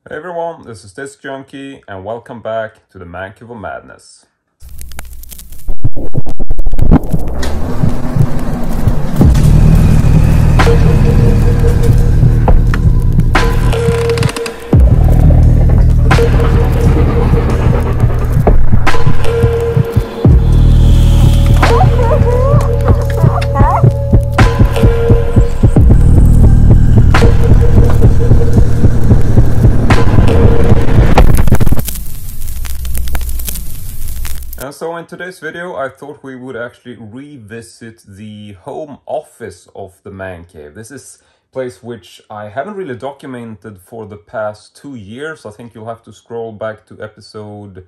Hey everyone, this is Disc Junkie and welcome back to the Mancave of Madness. So in today's video, I thought we would actually revisit the home office of the Mancave. This is a place which I haven't really documented for the past 2 years. I think you'll have to scroll back to episode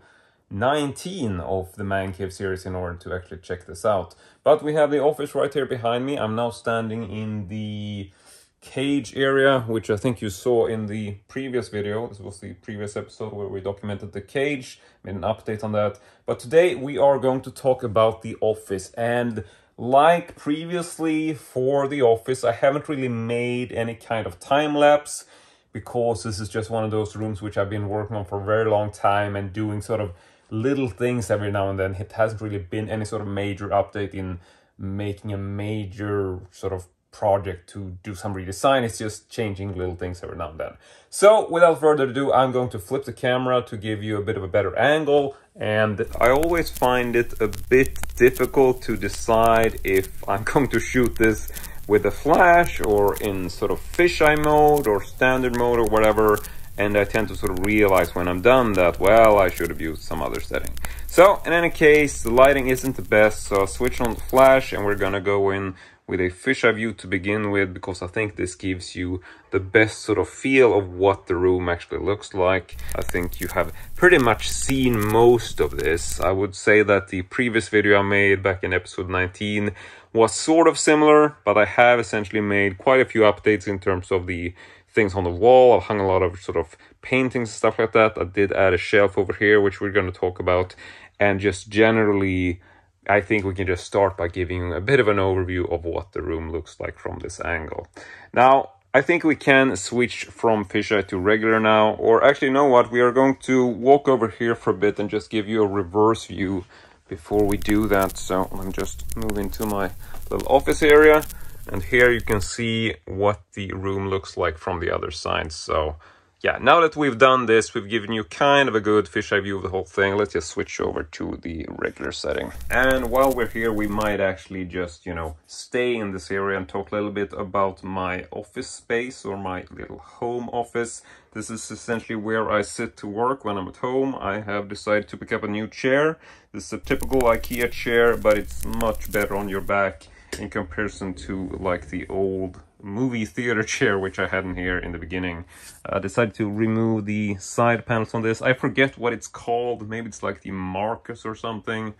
19 of the Mancave series in order to actually check this out. But we have the office right here behind me. I'm now standing in the cage area, which I think you saw in the previous video. This was the previous episode where we documented the cage, made an update on that. But today we are going to talk about the office, and like previously for the office, I haven't really made any kind of time lapse because this is just one of those rooms which I've been working on for a very long time and doing sort of little things every now and then. It hasn't really been any sort of major update in making a major sort of project to do some redesign. It's just changing little things every now and then. So without further ado, I'm going to flip the camera to give you a bit of a better angle, and I always find it a bit difficult to decide if I'm going to shoot this with a flash or in sort of fisheye mode or standard mode or whatever, and I tend to sort of realize when I'm done that, well, I should have used some other setting. So in any case, the lighting isn't the best, so I'll switch on the flash and we're gonna go in with a fisheye view to begin with, because I think this gives you the best sort of feel of what the room actually looks like. I think you have pretty much seen most of this. I would say that the previous video I made back in episode 19 was sort of similar, but I have essentially made quite a few updates in terms of the things on the wall. I've hung a lot of sort of paintings and stuff like that. I did add a shelf over here, which we're going to talk about, and just generally I think we can just start by giving a bit of an overview of what the room looks like from this angle. Now, I think we can switch from fisheye to regular now, or actually, you know what? We are going to walk over here for a bit and just give you a reverse view before we do that. So I'm just moving to my little office area, and here you can see what the room looks like from the other side. So yeah, now that we've done this, we've given you kind of a good fisheye view of the whole thing. Let's just switch over to the regular setting. And while we're here, we might actually just, you know, stay in this area and talk a little bit about my office space or my little home office. This is essentially where I sit to work when I'm at home. I have decided to pick up a new chair. This is a typical IKEA chair, but it's much better on your back in comparison to like the old movie theater chair which I had in here in the beginning. I decided to remove the side panels on this. I forget what it's called. Maybe it's like the Marcus or something.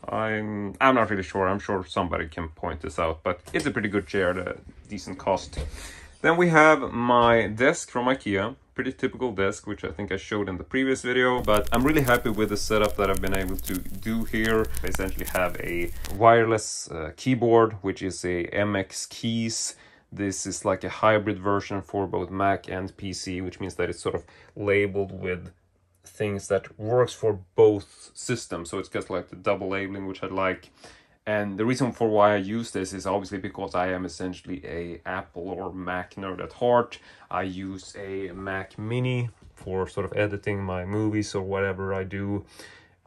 I'm not really sure. I'm sure somebody can point this out, but it's a pretty good chair at a decent cost. Then we have my desk from IKEA. Pretty typical desk, which I think I showed in the previous video, but I'm really happy with the setup that I've been able to do here. I essentially have a wireless keyboard, which is a MX Keys. This is like a hybrid version for both Mac and PC, which means that it's sort of labeled with things that works for both systems. So it's got like the double labeling, which I like. And the reason for why I use this is obviously because I am essentially a Apple or Mac nerd at heart. I use a Mac Mini for sort of editing my movies or whatever I do.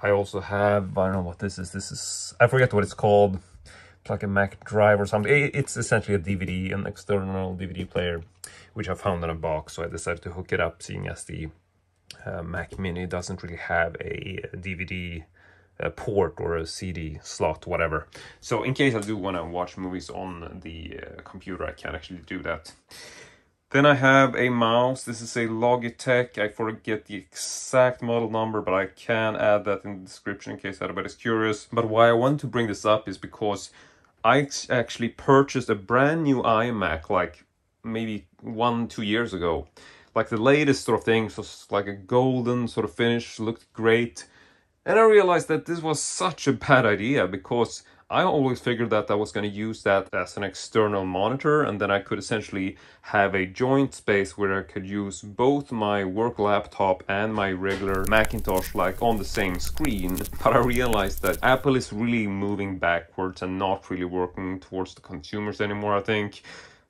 I also have, I don't know what this is, I forget what it's called. Like a Mac drive or something. It's essentially a DVD, an external DVD player, which I found in a box, so I decided to hook it up, seeing as the Mac Mini doesn't really have a DVD port or a CD slot, whatever. So in case I do want to watch movies on the computer, I can actually do that. Then I have a mouse. This is a Logitech. I forget the exact model number, but I can add that in the description in case anybody's curious. But why I want to bring this up is because I actually purchased a brand new iMac like maybe 1-2 years ago. Like the latest sort of thing, so it's like a golden sort of finish, looked great. And I realized that this was such a bad idea because I always figured that I was going to use that as an external monitor, and then I could essentially have a joint space where I could use both my work laptop and my regular Macintosh like on the same screen. But I realized that Apple is really moving backwards and not really working towards the consumers anymore, I think.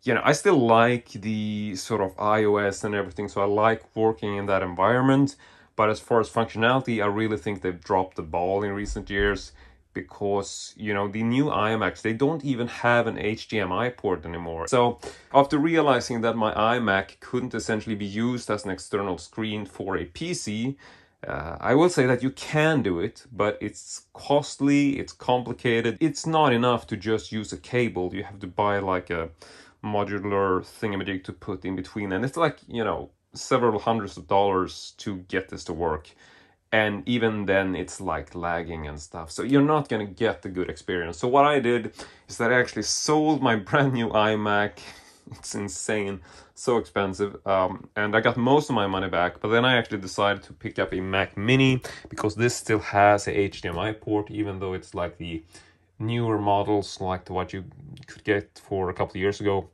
You know, I still like the sort of iOS and everything, so I like working in that environment. But as far as functionality, I really think they've dropped the ball in recent years, because, you know, the new iMacs, they don't even have an HDMI port anymore. So after realizing that my iMac couldn't essentially be used as an external screen for a PC, I will say that you can do it, but it's costly, it's complicated. It's not enough to just use a cable. You have to buy like a modular thingamajig to put in between, and it's like, you know, several hundreds of dollars to get this to work. And even then it's like lagging and stuff, so you're not gonna get the good experience. So what I did is that I actually sold my brand new iMac. It's insane, so expensive, and I got most of my money back. But then I actually decided to pick up a Mac Mini, because this still has a HDMI port, even though it's like the newer models, like what you could get for a couple of years ago.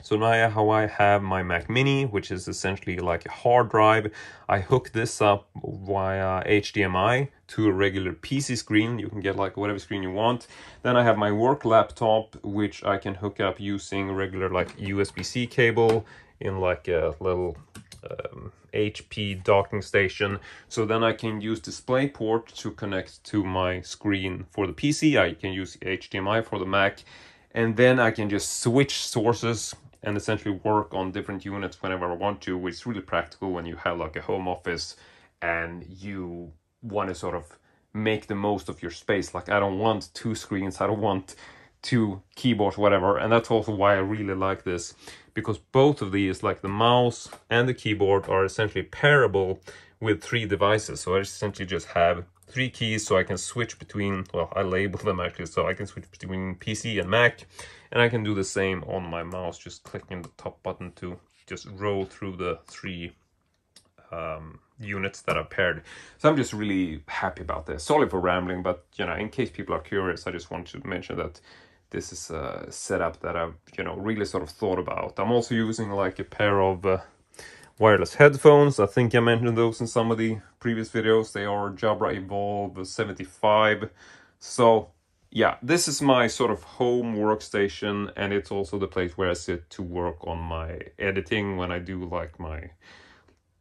So now how I have my Mac Mini, which is essentially like a hard drive, I hook this up via HDMI to a regular PC screen. You can get like whatever screen you want. Then I have my work laptop, which I can hook up using regular like USB-C cable in like a little HP docking station. So then I can use DisplayPort to connect to my screen for the PC. I can use HDMI for the Mac, and then I can just switch sources and essentially work on different units whenever I want to, which is really practical when you have like a home office and you want to sort of make the most of your space. Like, I don't want two screens, I don't want two keyboards, whatever. And that's also why I really like this, because both of these, like the mouse and the keyboard, are essentially pairable with 3 devices. So I essentially just have 3 keys, so I can switch between, well, I label them actually, so I can switch between PC and Mac, and I can do the same on my mouse, just clicking the top button to just roll through the 3 units that are paired. So I'm just really happy about this. Sorry for rambling, but, you know, in case people are curious, I just want to mention that this is a setup that I've, you know, really sort of thought about. I'm also using like a pair of wireless headphones. I think I mentioned those in some of the previous videos. They are Jabra Evolve 75. So yeah, this is my sort of home workstation, and it's also the place where I sit to work on my editing when I do like my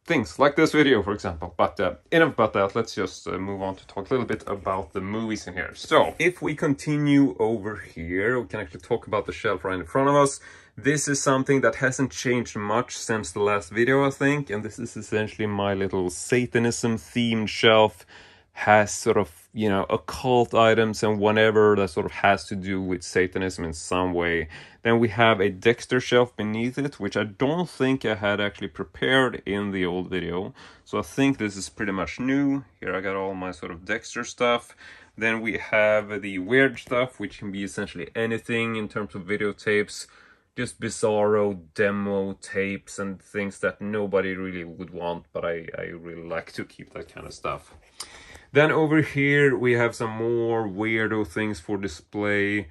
things like this video, for example. But enough about that. Let's just move on to talk a little bit about the movies in here. So if we continue over here, we can actually talk about the shelf right in front of us. This is something that hasn't changed much since the last video, I think, and this is essentially my little Satanism themed shelf. Has sort of, you know, occult items and whatever that sort of has to do with Satanism in some way. Then we have a Dexter shelf beneath it, which I don't think I had actually prepared in the old video. So I think this is pretty much new. Here I got all my sort of Dexter stuff. Then we have the weird stuff, which can be essentially anything in terms of videotapes. Just bizarro demo tapes and things that nobody really would want, but I really like to keep that kind of stuff. Then over here we have some more weirdo things for display,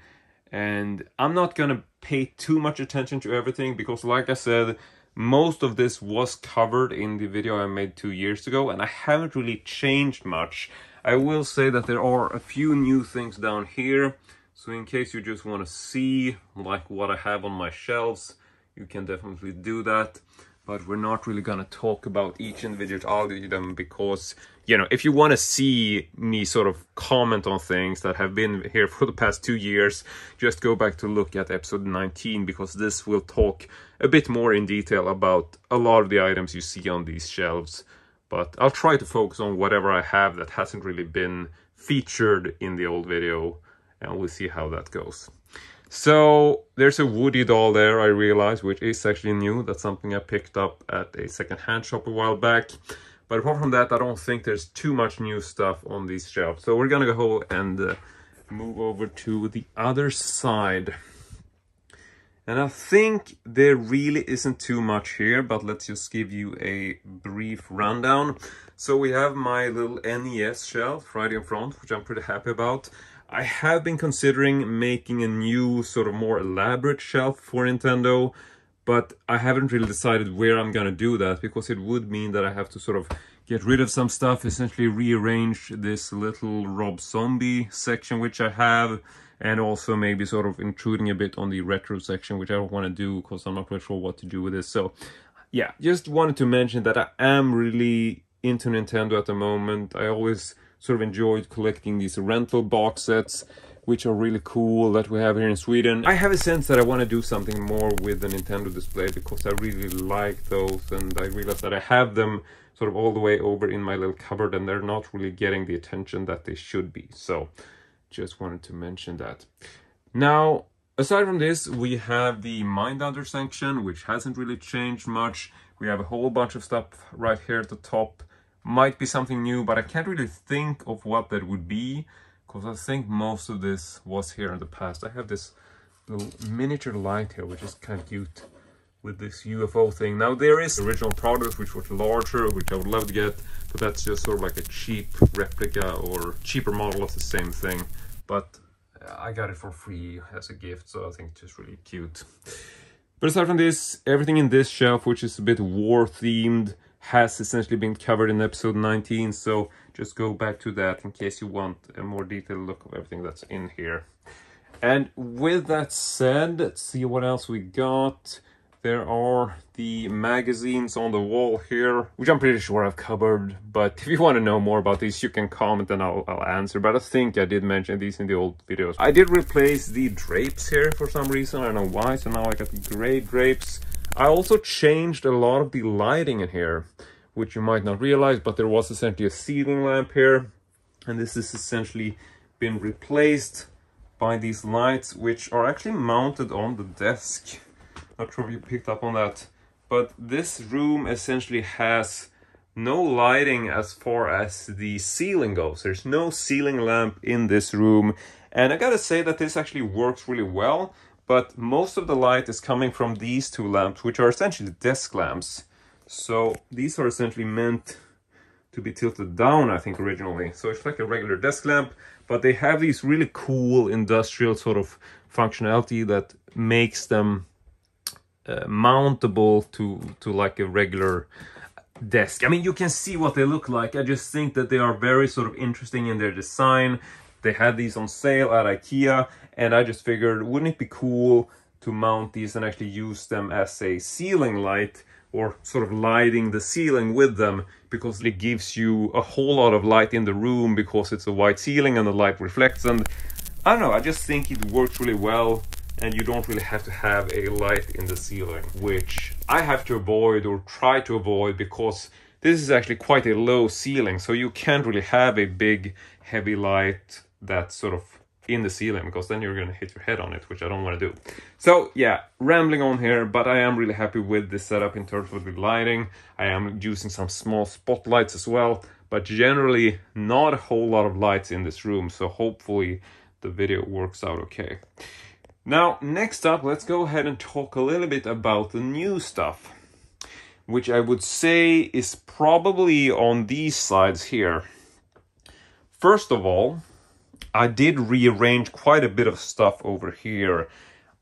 and I'm not gonna pay too much attention to everything, because like I said, most of this was covered in the video I made 2 years ago, and I haven't really changed much. I will say that there are a few new things down here, so in case you just want to see like what I have on my shelves, you can definitely do that. But we're not really gonna talk about each individual item, because, you know, if you want to see me sort of comment on things that have been here for the past 2 years, just go back to look at episode 19, because this will talk a bit more in detail about a lot of the items you see on these shelves. But I'll try to focus on whatever I have that hasn't really been featured in the old video, and we'll see how that goes. So there's a Woody doll there, I realize, which is actually new. That's something I picked up at a second-hand shop a while back. But apart from that, I don't think there's too much new stuff on these shelves. So we're gonna go and move over to the other side. And I think there really isn't too much here, but let's just give you a brief rundown. So we have my little NES shelf right in front, which I'm pretty happy about. I have been considering making a new sort of more elaborate shelf for Nintendo, but I haven't really decided where I'm gonna do that, because it would mean that I have to sort of get rid of some stuff, essentially rearrange this little Rob Zombie section which I have, and also maybe sort of intruding a bit on the retro section, which I don't want to do because I'm not really sure what to do with this. So yeah, just wanted to mention that I am really into Nintendo at the moment. I always sort of enjoyed collecting these rental box sets, which are really cool, that we have here in Sweden. I have a sense that I want to do something more with the Nintendo display, because I really like those, and I realize that I have them sort of all the way over in my little cupboard, and they're not really getting the attention that they should be. So just wanted to mention that. Now, aside from this, we have the Mindhunter section, which hasn't really changed much. We have a whole bunch of stuff right here at the top. Might be something new, but I can't really think of what that would be, because I think most of this was here in the past. I have this little miniature light here, which is kind of cute, with this UFO thing. Now, there is original product which was larger, which I would love to get, but that's just sort of like a cheap replica or cheaper model of the same thing. But I got it for free as a gift, so I think it's just really cute. But aside from this, everything in this shelf, which is a bit war themed, has essentially been covered in episode 19, so just go back to that in case you want a more detailed look of everything that's in here. And with that said, let's see what else we got. There are the magazines on the wall here, which I'm pretty sure I've covered, but if you want to know more about these, you can comment and I'll answer. But I think I did mention these in the old videos. I did replace the drapes here for some reason, I don't know why, so now I got the gray drapes. I also changed a lot of the lighting in here, which you might not realize, but there was essentially a ceiling lamp here, and this has essentially been replaced by these lights, which are actually mounted on the desk. Not sure if you picked up on that, but this room essentially has no lighting as far as the ceiling goes. There's no ceiling lamp in this room, and I gotta say that this actually works really well, but most of the light is coming from these two lamps, which are essentially desk lamps. So these are essentially meant to be tilted down, I think, originally. So it's like a regular desk lamp, but they have these really cool industrial sort of functionality that makes them mountable to like a regular desk. I mean, you can see what they look like. I just think that they are very sort of interesting in their design. They had these on sale at IKEA, and I just figured, wouldn't it be cool to mount these and actually use them as a ceiling light, or sort of lighting the ceiling with them, because it gives you a whole lot of light in the room because it's a white ceiling and the light reflects. And I don't know, I just think it works really well, and you don't really have to have a light in the ceiling, which I have to avoid, or try to avoid, because this is actually quite a low ceiling, so you can't really have a big heavy light that's sort of in the ceiling, because then you're gonna hit your head on it, which I don't want to do. So yeah, rambling on here, but I am really happy with this setup in terms of the lighting. I am using some small spotlights as well, but generally not a whole lot of lights in this room, so hopefully the video works out okay. Now, next up, let's go ahead and talk a little bit about the new stuff, which I would say is probably on these sides here. First of all, I did rearrange quite a bit of stuff over here.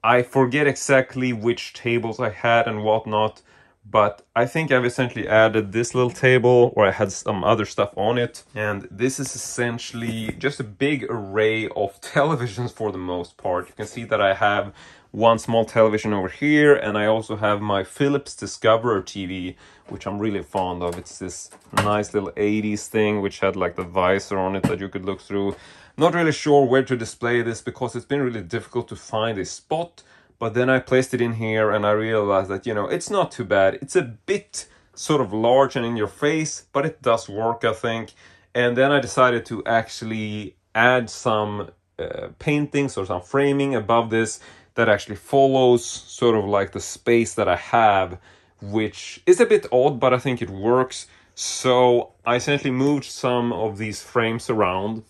I forget exactly which tables I had and whatnot, but I think I've essentially added this little table, or I had some other stuff on it. And this is essentially just a big array of televisions for the most part. You can see that I have one small television over here, and I also have my Philips Discoverer TV, which I'm really fond of. It's this nice little 80s thing, which had like the visor on it that you could look through. Not really sure where to display this, because it's been really difficult to find a spot. But then I placed it in here, and I realized that, you know, it's not too bad. It's a bit sort of large and in your face, but it does work, I think. And then I decided to actually add some paintings or some framing above this that actually follows sort of like the space that I have, which is a bit odd, but I think it works. So I essentially moved some of these frames around.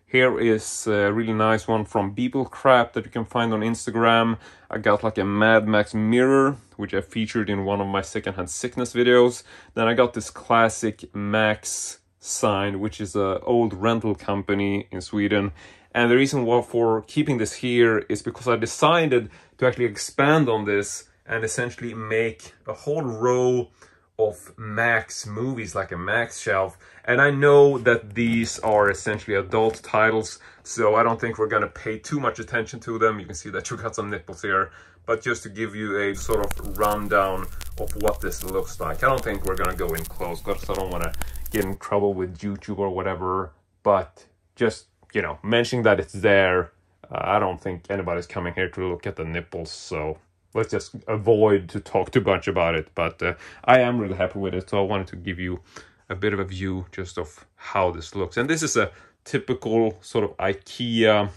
Here is a really nice one from Beeplecrap that you can find on Instagram. I got like a Mad Max mirror, which I featured in one of my secondhand sickness videos. Then I got this classic Max sign, which is an old rental company in Sweden. And the reason why for keeping this here is because I decided to actually expand on this and essentially make a whole row of Max movies, like a Max shelf. And I know that these are essentially adult titles, so I don't think we're gonna pay too much attention to them. You can see that you got some nipples here, but just to give you a sort of rundown of what this looks like. I don't think we're gonna go in close because I don't wanna get in trouble with YouTube or whatever, but just, you know, mentioning that it's there. I don't think anybody's coming here to look at the nipples, so let's just avoid to talk too much about it. But I am really happy with it, so I wanted to give you a bit of a view just of how this looks. And this is a typical sort of IKEA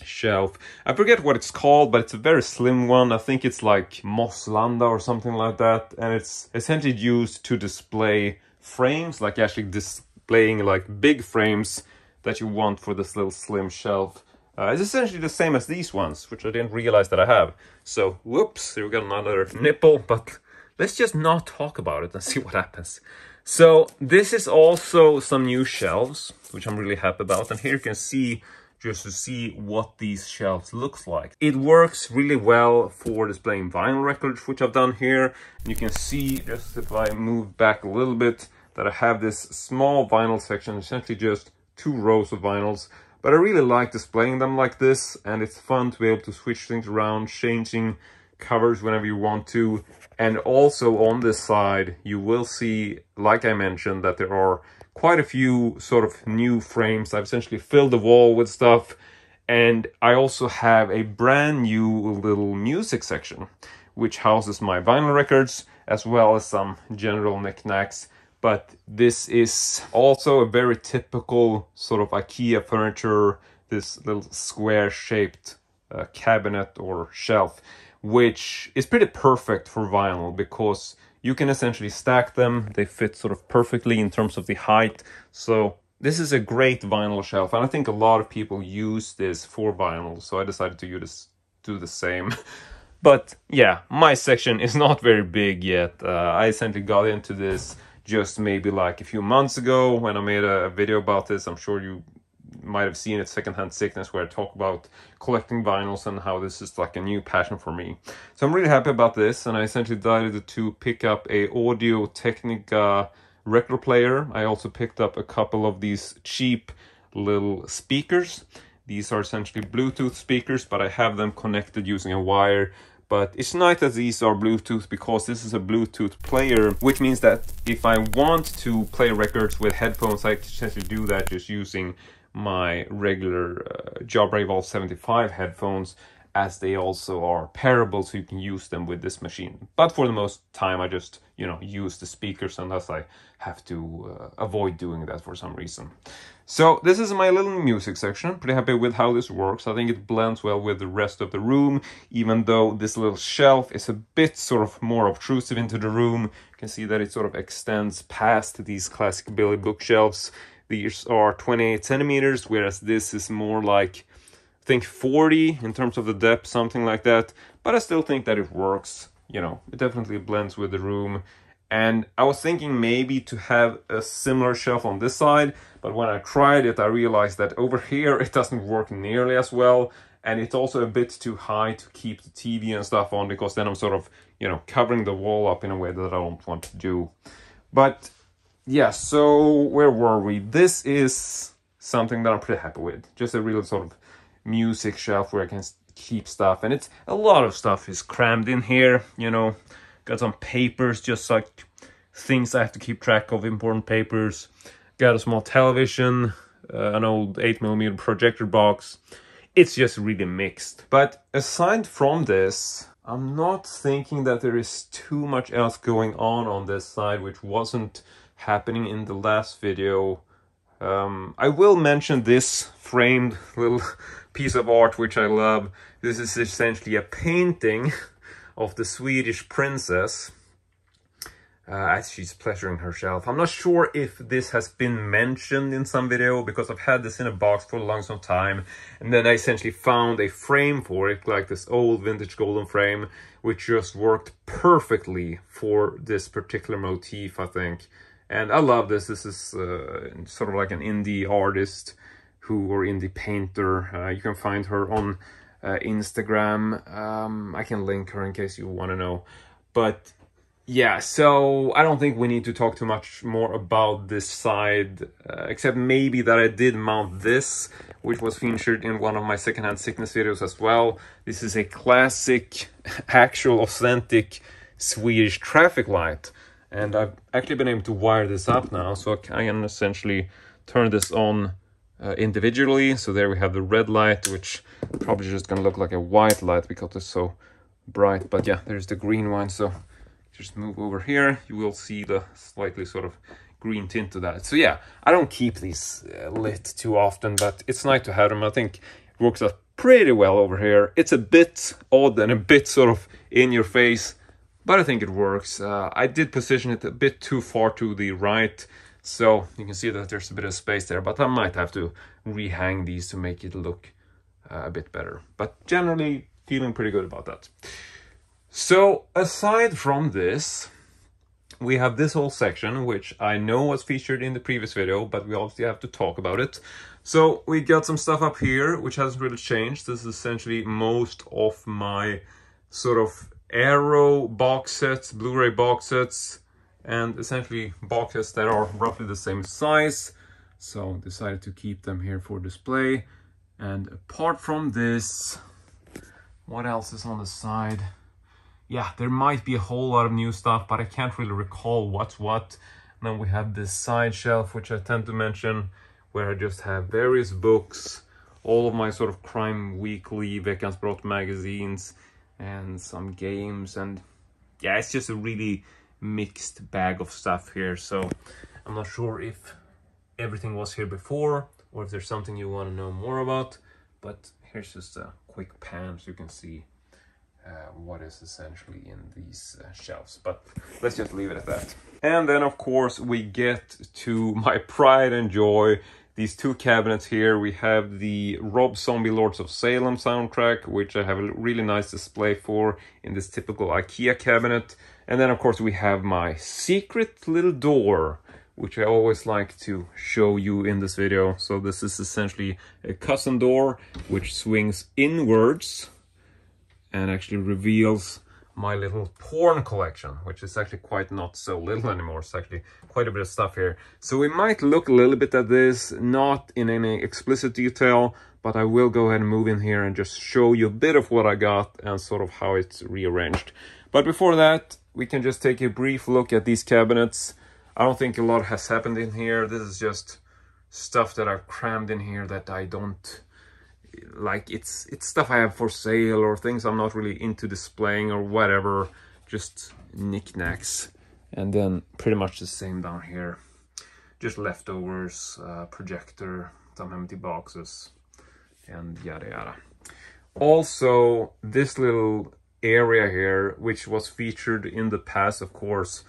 shelf. I forget what it's called, but it's a very slim one. I think it's like Mosslanda or something like that. And it's essentially used to display frames, like actually displaying like big frames that you want for this little slim shelf. It's essentially the same as these ones, which I didn't realize that I have. So, whoops, here we got another nipple, but let's just not talk about it and see what happens. So, this is also some new shelves, which I'm really happy about. And here you can see, just to see what these shelves looks like. It works really well for displaying vinyl records, which I've done here. And you can see, just if I move back a little bit, that I have this small vinyl section, essentially just 2 rows of vinyls. But I really like displaying them like this, and it's fun to be able to switch things around, changing covers whenever you want to. And also on this side, you will see, like I mentioned, that there are quite a few sort of new frames. I've essentially filled the wall with stuff. And I also have a brand new little music section, which houses my vinyl records, as well as some general knickknacks. But this is also a very typical sort of IKEA furniture, this little square-shaped cabinet or shelf, which is pretty perfect for vinyl because you can essentially stack them. They fit sort of perfectly in terms of the height. So this is a great vinyl shelf, and I think a lot of people use this for vinyl, so I decided to do the same. But yeah, my section is not very big yet. I essentially got into this just maybe like a few months ago when I made a video about this. I'm sure you might have seen it, Secondhand Sickness, where I talk about collecting vinyls and how this is like a new passion for me. So I'm really happy about this, and I essentially decided to pick up a Audio-Technica record player. I also picked up a couple of these cheap little speakers. These are essentially Bluetooth speakers, but I have them connected using a wire. But it's nice that these are Bluetooth because this is a Bluetooth player, which means that if I want to play records with headphones, I can essentially do that just using my regular Jabra Evolve 75 headphones, as they also are pairable, so you can use them with this machine. But for the most time, I just, you know, use the speakers unless I have to avoid doing that for some reason. So this is my little music section. Pretty happy with how this works. I think it blends well with the rest of the room, even though this little shelf is a bit sort of more obtrusive into the room. You can see that it sort of extends past these classic Billy bookshelves. These are 28 centimeters, whereas this is more like, I think 40 in terms of the depth, something like that. But I still think that it works. You know, it definitely blends with the room. And I was thinking maybe to have a similar shelf on this side, but when I tried it, I realized that over here it doesn't work nearly as well. And it's also a bit too high to keep the TV and stuff on, because then I'm sort of, you know, covering the wall up in a way that I don't want to do. But yeah, so where were we? This is something that I'm pretty happy with. Just a real sort of music shelf where I can keep stuff. And it's a lot of stuff is crammed in here, you know. Got some papers, just like things I have to keep track of, important papers. Got a small television, an old 8mm projector box. It's just really mixed. But aside from this, I'm not thinking that there is too much else going on this side, which wasn't happening in the last video. I will mention this framed little piece of art, which I love. This is essentially a painting of the Swedish princess as she's pleasuring herself. I'm not sure if this has been mentioned in some video, because I've had this in a box for a long time, and then I essentially found a frame for it, like this old vintage golden frame, which just worked perfectly for this particular motif, I think. And I love this. This is sort of like an indie artist or indie painter. You can find her on Instagram. I can link her in case you want to know. But yeah, so I don't think we need to talk too much more about this side, except maybe that I did mount this, which was featured in one of my secondhand sickness videos as well. This is a classic, actual, authentic Swedish traffic light. And I've actually been able to wire this up now, so I can essentially turn this on individually. So there we have the red light, which probably just gonna look like a white light because it's so bright. But yeah, there's the green one, so just move over here, you will see the slightly sort of green tint to that. So yeah, I don't keep these lit too often, but it's nice to have them. I think it works out pretty well over here. It's a bit odd and a bit sort of in your face, but I think it works. I did position it a bit too far to the right, so you can see that there's a bit of space there, but I might have to rehang these to make it look a bit better. But generally, feeling pretty good about that. So aside from this, we have this whole section, which I know was featured in the previous video, but we obviously have to talk about it. So we got some stuff up here, which hasn't really changed. This is essentially most of my sort of Aero box sets, Blu-ray box sets, and essentially box sets that are roughly the same size. So decided to keep them here for display. And apart from this, what else is on the side? Yeah, there might be a whole lot of new stuff, but I can't really recall what's what. And then we have this side shelf, which I tend to mention, where I just have various books, all of my sort of crime weekly, Veckans Brott magazines, and some games. And yeah, it's just a really mixed bag of stuff here. So I'm not sure if everything was here before, or if there's something you want to know more about. But here's just a quick pan so you can see what is essentially in these shelves, but let's just leave it at that. And then of course we get to my pride and joy, these two cabinets here. We have the Rob Zombie Lords of Salem soundtrack, which I have a really nice display for in this typical IKEA cabinet. And then of course we have my secret little door, which I always like to show you in this video. So this is essentially a custom door which swings inwards and actually reveals my little porn collection, which is actually quite not so little anymore. It's actually quite a bit of stuff here. So we might look a little bit at this, not in any explicit detail, but I will go ahead and move in here and just show you a bit of what I got and sort of how it's rearranged. But before that, we can just take a brief look at these cabinets. I don't think a lot has happened in here. This is just stuff that I've crammed in here that I don't like. It's stuff I have for sale or things I'm not really into displaying or whatever, just knickknacks. And then pretty much the same down here, just leftovers, projector, some empty boxes, and yada yada. Also, this little area here, which was featured in the past, of course,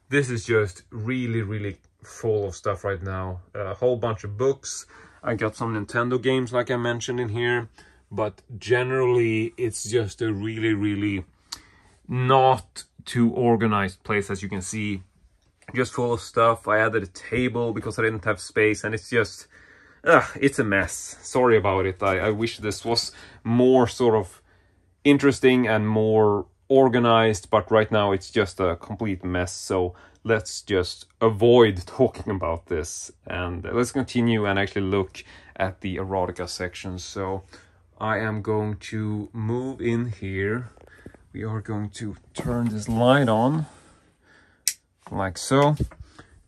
this is just really full of stuff right now. A whole bunch of books. I got some Nintendo games, like I mentioned in here, but generally it's just a really not too organized place, as you can see. Just full of stuff. I added a table because I didn't have space, and it's just, it's a mess. Sorry about it. I wish this was more sort of interesting and more organized, but right now it's just a complete mess. So let's just avoid talking about this and let's continue and actually look at the erotica section. So I am going to move in here. We are going to turn this light on like so,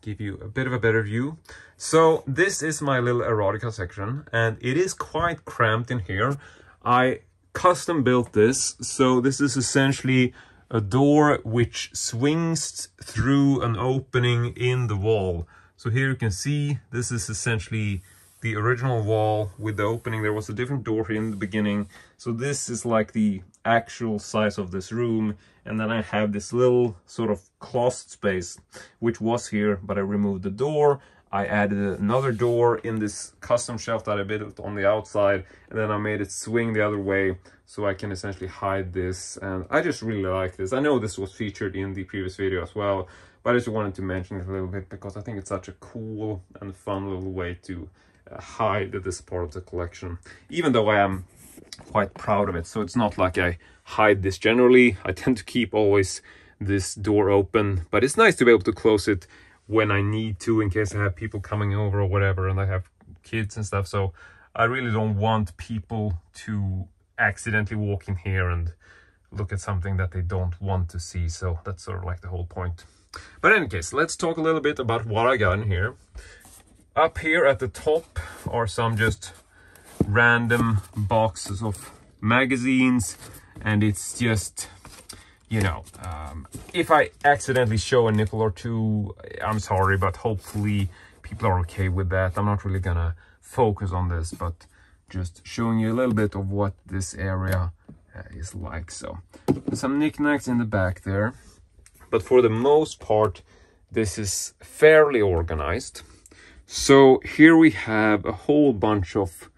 give you a bit of a better view. So this is my little erotica section, and it is quite cramped in here. I custom built this, so this is essentially a door which swings through an opening in the wall. So here you can see this is essentially the original wall with the opening. There was a different door here in the beginning, so this is like the actual size of this room. And then I have this little sort of closet space which was here, but I removed the door. I added another door in this custom shelf that I built on the outside, and then I made it swing the other way so I can essentially hide this. And I just really like this. I know this was featured in the previous video as well, but I just wanted to mention it a little bit because I think it's such a cool and fun little way to hide this part of the collection, even though I am quite proud of it. So it's not like I hide this generally. I tend to keep always this door open, but it's nice to be able to close it when I need to, in case I have people coming over or whatever, and I have kids and stuff. So I really don't want people to accidentally walk in here and look at something that they don't want to see. So that's sort of like the whole point. But in any case, let's talk a little bit about what I got in here. Up here at the top are some just random boxes of magazines, and it's just, you know, if I accidentally show a nipple or two, I'm sorry, but hopefully people are okay with that. I'm not really gonna focus on this, but just showing you a little bit of what this area is like. So some knickknacks in the back there, but for the most part this is fairly organized. So here we have a whole bunch of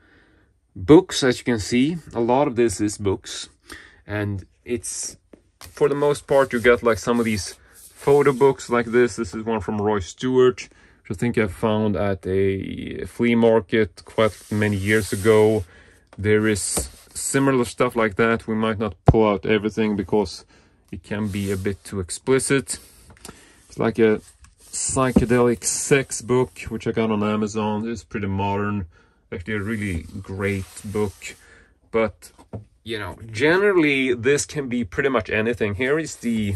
books. As you can see, a lot of this is books, and it's, for the most part, you get like some of these photo books like this. This is one from Roy Stewart, which I think I found at a flea market quite many years ago. There is similar stuff like that. We might not pull out everything because it can be a bit too explicit. It's like a psychedelic sex book, which I got on Amazon. It's pretty modern, actually a really great book. But you know, generally this can be pretty much anything. Here is the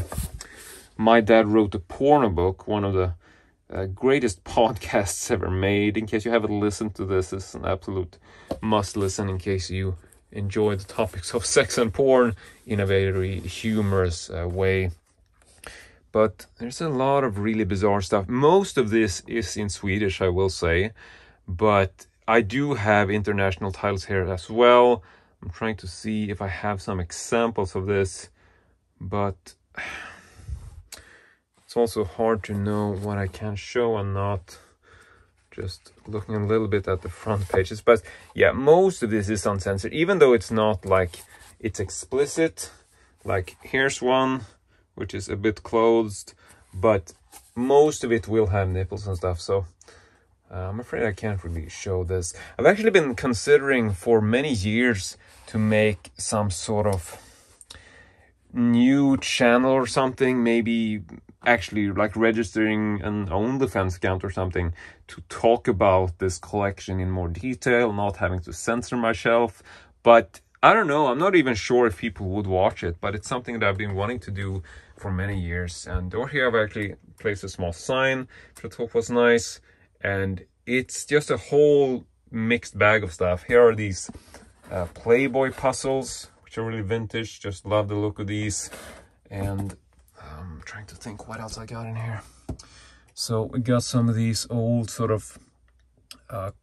My Dad Wrote a Porno book, one of the greatest podcasts ever made. In case you haven't listened to this, it's an absolute must listen in case you enjoy the topics of sex and porn in a very humorous way. But there's a lot of really bizarre stuff. Most of this is in Swedish, I will say, but I do have international titles here as well. I'm trying to see if I have some examples of this, but it's also hard to know what I can show and not. Just looking a little bit at the front pages. But yeah, most of this is uncensored, even though it's not like it's explicit. Like here's one which is a bit closed, but most of it will have nipples and stuff. So I'm afraid I can't really show this. I've actually been considering for many years to make some sort of new channel or something, maybe actually like registering an OnlyFans account or something to talk about this collection in more detail, not having to censor myself. But I don't know, I'm not even sure if people would watch it, but it's something that I've been wanting to do for many years. And over here I've actually placed a small sign, which I thought was nice, and it's just a whole mixed bag of stuff. Here are these Playboy puzzles, which are really vintage. Just love the look of these. And I'm trying to think what else I got in here. So we got some of these old sort of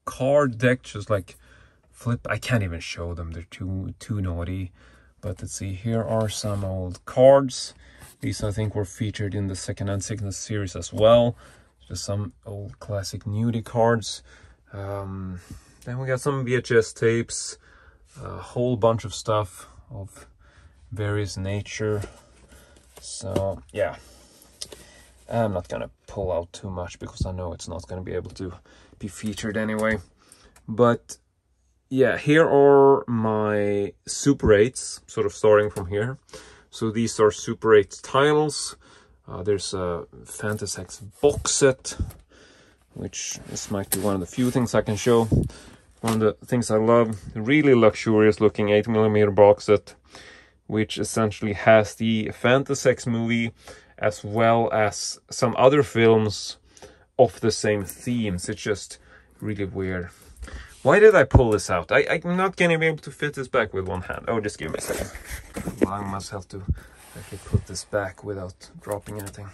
card decks, just like flip. I can't even show them, they're too naughty. But let's see, here are some old cards. These I think were featured in the second-hand sickness series as well. Just some old classic nudie cards. Then we got some VHS tapes, a whole bunch of stuff of various nature. So yeah, I'm not gonna pull out too much because I know it's not gonna be able to be featured anyway. But yeah, here are my Super 8s, sort of starting from here. So these are Super 8 titles. There's a Fantasex box set, which this might be one of the few things I can show. One of the things I love, really luxurious looking 8mm box set, which essentially has the Fantasex movie as well as some other films of the same themes. It's just really weird. Why did I pull this out? I'm not going to be able to fit this back with one hand. Oh, just give me a second. Allowing myself to actually put this back without dropping anything.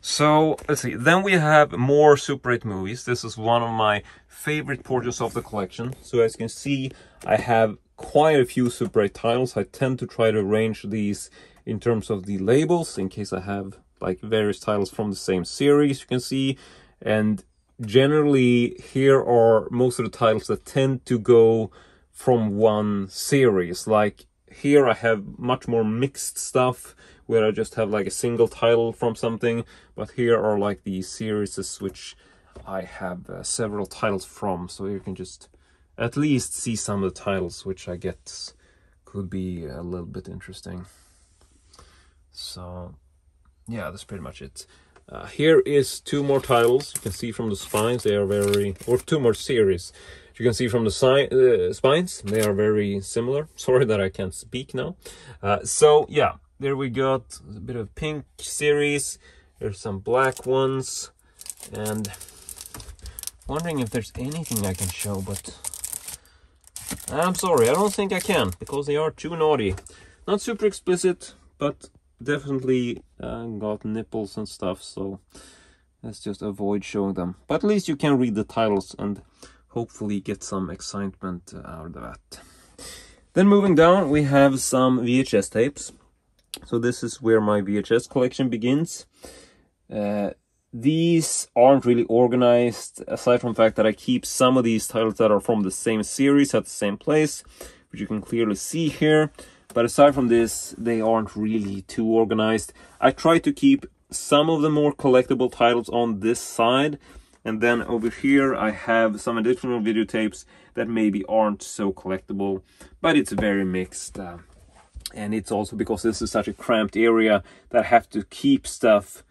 So, let's see. Then we have more Super 8 movies. This is one of my favorite portions of the collection. So, as you can see, I have quite a few Super 8 titles. I tend to try to arrange these in terms of the labels, in case I have like various titles from the same series, you can see. And generally, here are most of the titles that tend to go from one series. Like here I have much more mixed stuff where I just have like a single title from something, but here are like the series which I have several titles from, so you can just at least see some of the titles, which I guess could be a little bit interesting. So yeah, that's pretty much it. Here is two more titles. You can see from the spines, they are very, or two more series. You can see from the spines, they are very similar. Sorry that I can't speak now. So yeah, there we got a bit of pink series. There's some black ones, and wondering if there's anything I can show, but I'm sorry, I don't think I can, because they are too naughty. Not super explicit, but definitely got nipples and stuff, so let's just avoid showing them. But at least you can read the titles and hopefully get some excitement out of that. Then moving down, we have some VHS tapes. So this is where my VHS collection begins. These aren't really organized, aside from the fact that I keep some of these titles that are from the same series at the same place, which you can clearly see here. But aside from this, they aren't really too organized. I try to keep some of the more collectible titles on this side, and then over here I have some additional videotapes that maybe aren't so collectible, but it's very mixed. And it's also because this is such a cramped area that I have to keep stuff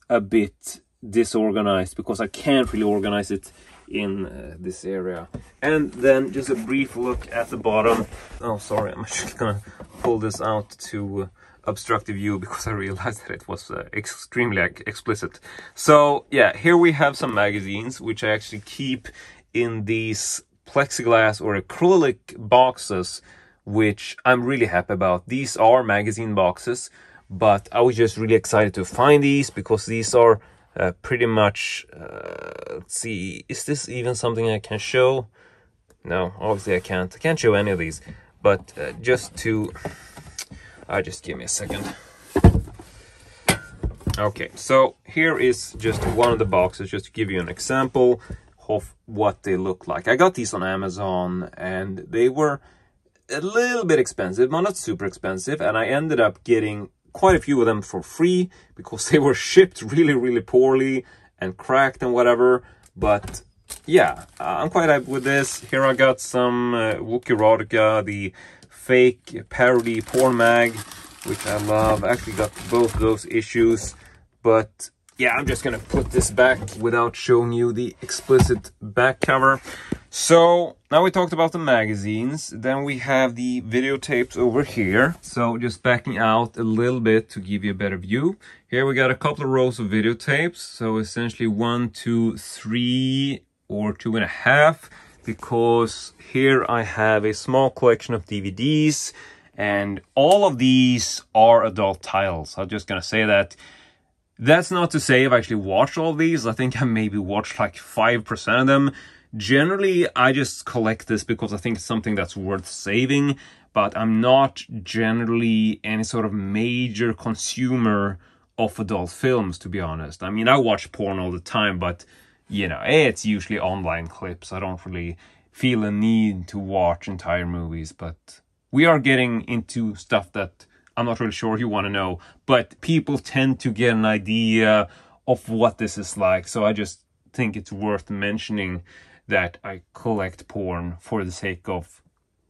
a bit disorganized, because I can't really organize it in this area. And then just a brief look at the bottom. Oh, sorry, I'm actually gonna pull this out to obstruct the view because I realized that it was extremely explicit. So yeah, here we have some magazines which I actually keep in these plexiglass or acrylic boxes, which I'm really happy about. These are magazine boxes, but I was just really excited to find these because these are pretty much, let's see, is this even something I can show? No, obviously I can't show any of these, but just give me a second. Okay, so here is just one of the boxes, just to give you an example of what they look like. I got these on Amazon and they were a little bit expensive, but not super expensive, and I ended up getting quite a few of them for free because they were shipped really poorly and cracked and whatever. But yeah, I'm quite happy with this. Here I got some Wookiee Erotica, the fake parody porn mag, which I love. I actually got both those issues, but yeah, I'm just gonna put this back without showing you the explicit back cover. So now we talked about the magazines, then we have the videotapes over here. So just backing out a little bit to give you a better view. Here we got a couple of rows of videotapes. So essentially 1, 2, 3 or 2.5, because here I have a small collection of DVDs and all of these are adult titles. I'm just gonna say that. That's not to say I've actually watched all these. I think I maybe watched like 5% of them. Generally, I just collect this because I think it's something that's worth saving, but I'm not generally any sort of major consumer of adult films, to be honest. I mean, I watch porn all the time, but, you know, it's usually online clips. I don't really feel a need to watch entire movies, but we are getting into stuff that I'm not really sure you want to know, but people tend to get an idea of what this is like, so I just think it's worth mentioning that I collect porn for the sake of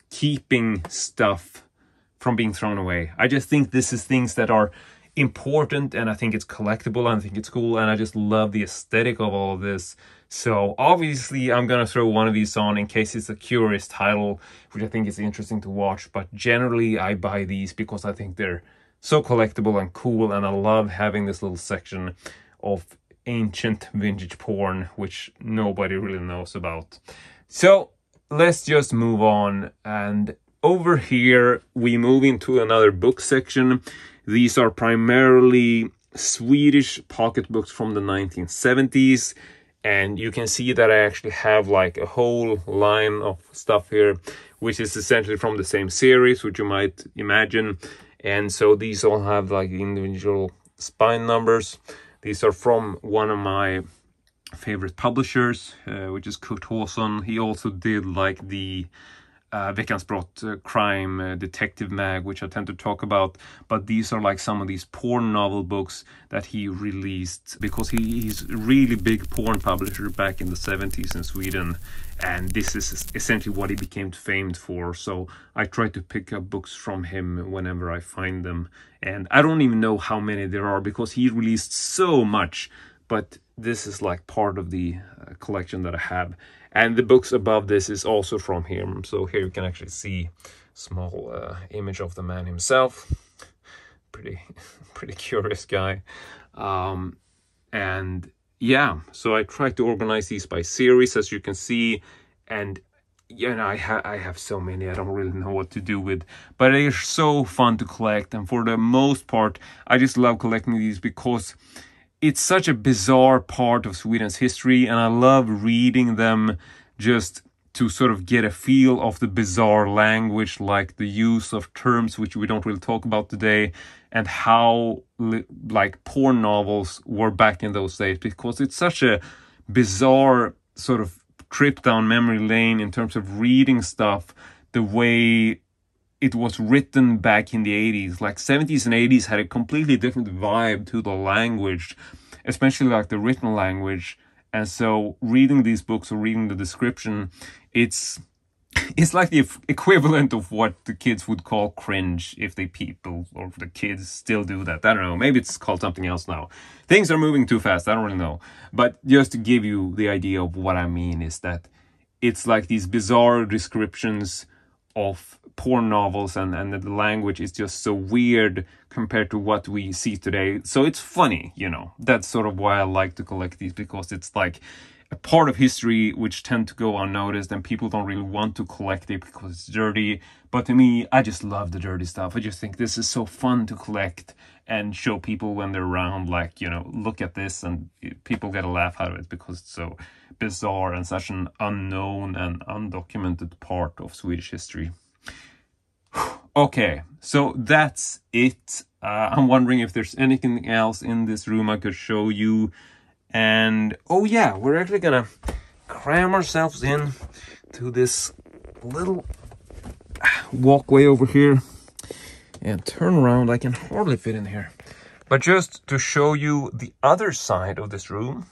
keeping stuff from being thrown away. I just think this is things that are important, and I think it's collectible, and I think it's cool, and I just love the aesthetic of all of this. So obviously I'm gonna throw one of these on in case it's a curious title, which I think is interesting to watch, but generally I buy these because I think they're so collectible and cool, and I love having this little section of ancient vintage porn, which nobody really knows about. So let's just move on, and over here we move into another book section. These are primarily Swedish pocketbooks from the 1970s, and you can see that I actually have like a whole line of stuff here, which is essentially from the same series, which you might imagine. And so these all have like individual spine numbers. These are from one of my favorite publishers, which is Kurt Håson. He also did like the Veckans Brott, crime, detective mag, which I tend to talk about. But these are like some of these porn novel books that he released, because he's a really big porn publisher back in the 70s in Sweden. And this is essentially what he became famed for. So I try to pick up books from him whenever I find them. And I don't even know how many there are, because he released so much. But this is like part of the collection that I have. And the books above this is also from him. So here you can actually see a small image of the man himself. Pretty curious guy. And yeah, so I try to organize these by series, as you can see. And you know, I have so many I don't really know what to do with. But they're so fun to collect. And for the most part, I just love collecting these because it's such a bizarre part of Sweden's history, and I love reading them just to sort of get a feel of the bizarre language, like the use of terms which we don't really talk about today, and how like porn novels were back in those days, because it's such a bizarre sort of trip down memory lane in terms of reading stuff the way it was written back in the 80s. Like 70s and 80s had a completely different vibe to the language, especially like the written language. And so reading these books or reading the description, it's like the equivalent of what the kids would call cringe, if the people or the kids still do that. I don't know. Maybe it's called something else now. Things are moving too fast. I don't really know. But just to give you the idea of what I mean, is that it's like these bizarre descriptions of porn novels, and the language is just so weird compared to what we see today. So it's funny, you know. That's sort of why I like to collect these, because it's like a part of history which tend to go unnoticed, and people don't really want to collect it because it's dirty. But to me, I just love the dirty stuff. I just think this is so fun to collect and show people when they're around, like, you know, look at this, and people get a laugh out of it because it's so bizarre and such an unknown and undocumented part of Swedish history. Okay, so that's it. I'm wondering if there's anything else in this room I could show you. And oh yeah, we're actually gonna cram ourselves in to this little walkway over here and turn around. I can hardly fit in here. But just to show you the other side of this room,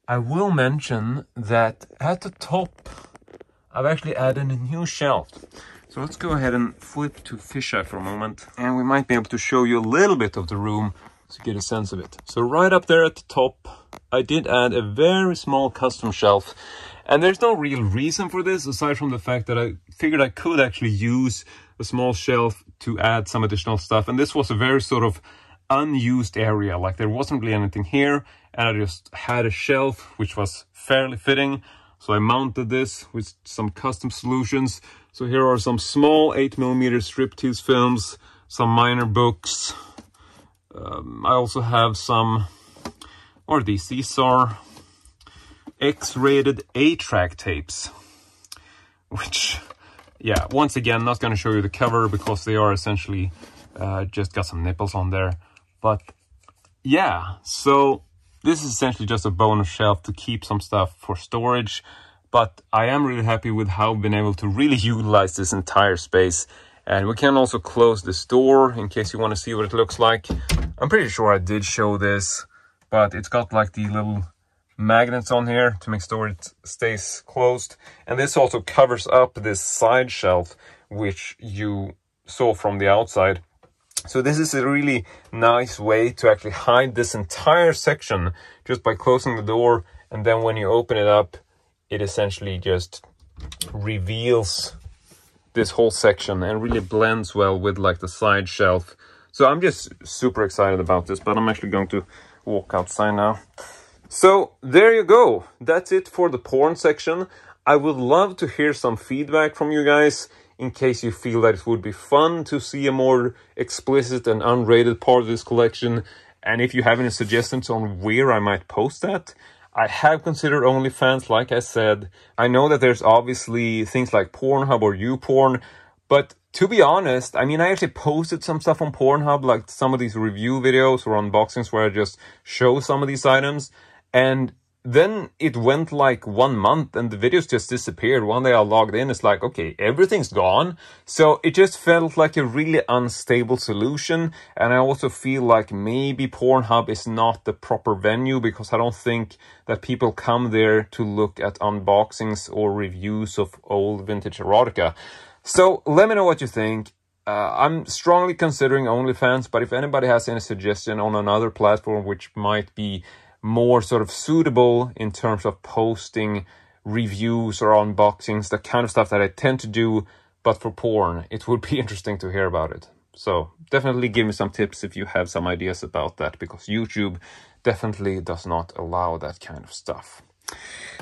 I will mention that at the top I've actually added a new shelf. So let's go ahead and flip to fisheye for a moment, and we might be able to show you a little bit of the room to get a sense of it. So right up there at the top, I did add a very small custom shelf, and there's no real reason for this aside from the fact that I figured I could actually use a small shelf to add some additional stuff. And this was a very sort of unused area, like there wasn't really anything here, and I just had a shelf which was fairly fitting. So I mounted this with some custom solutions. So here are some small 8mm striptease films, some minor books. I also have some, what are these? These are X-rated 8-track tapes, which, yeah, once again, not going to show you the cover because they are essentially just got some nipples on there. But yeah, so this is essentially just a bonus shelf to keep some stuff for storage. But I am really happy with how I've been able to really utilize this entire space. And we can also close this door in case you want to see what it looks like. I'm pretty sure I did show this, but it's got like the little magnets on here to make sure it stays closed. And this also covers up this side shelf, which you saw from the outside. So this is a really nice way to actually hide this entire section just by closing the door. And then when you open it up, it essentially just reveals this whole section and really blends well with like the side shelf. So I'm just super excited about this, but I'm actually going to walk outside now. So there you go. That's it for the porn section. I would love to hear some feedback from you guys in case you feel that it would be fun to see a more explicit and unrated part of this collection. And if you have any suggestions on where I might post that. I have considered OnlyFans, like I said. I know that there's obviously things like Pornhub or YouPorn, but to be honest, I mean, I actually posted some stuff on Pornhub, like some of these review videos or unboxings where I just show some of these items. And then it went like 1 month and the videos just disappeared. One day I logged in, it's like, okay, everything's gone. So it just felt like a really unstable solution. And I also feel like maybe Pornhub is not the proper venue, because I don't think that people come there to look at unboxings or reviews of old vintage erotica. So let me know what you think. I'm strongly considering OnlyFans, but if anybody has any suggestion on another platform which might be more sort of suitable in terms of posting reviews or unboxings, the kind of stuff that I tend to do, but for porn, it would be interesting to hear about it. So definitely give me some tips if you have some ideas about that, because YouTube definitely does not allow that kind of stuff.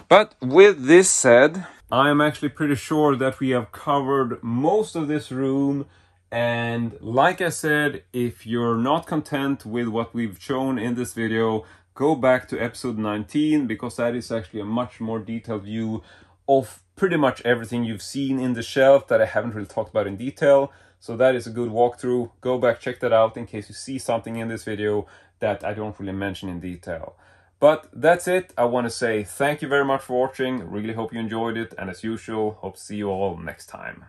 But with this said, I am actually pretty sure that we have covered most of this room. And like I said, if you're not content with what we've shown in this video, go back to episode 19, because that is actually a much more detailed view of pretty much everything you've seen in the shelf that I haven't really talked about in detail. So that is a good walkthrough. Go back, check that out in case you see something in this video that I don't really mention in detail. But that's it. I want to say thank you very much for watching. Really hope you enjoyed it. And as usual, hope to see you all next time.